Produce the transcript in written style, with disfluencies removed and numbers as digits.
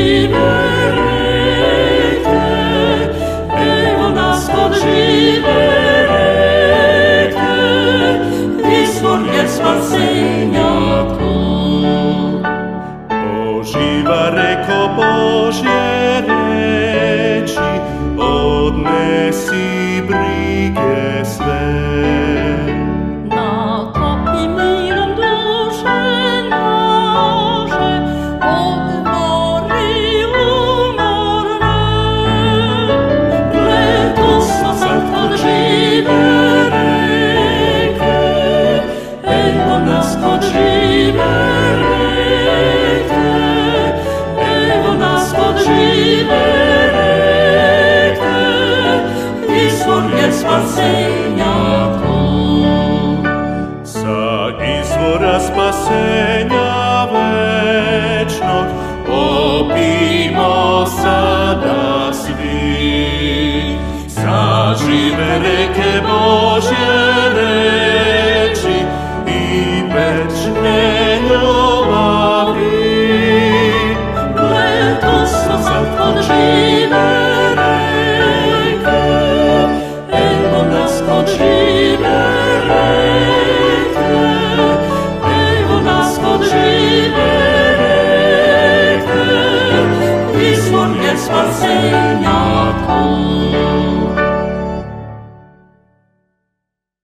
żywe rękę, evo nas od żywe rękę, izvor je spasenja tu. Oživa reko Božje reči, odnesi brige sve. Natopi mirom duše naše, odmori umorne. Letos smo sad od žive reke, evo nas kod žive reke, evo nas kod žive reke, izvor je spasenja tu. Sa izvora spasenja večnog popimo sada svi. Sa žive reke Božje reči i večne ljubavi. Letos smo sad od žive reke, evo nas kod žive reke, evo nas kod žive reke, izvor je spasenja tu.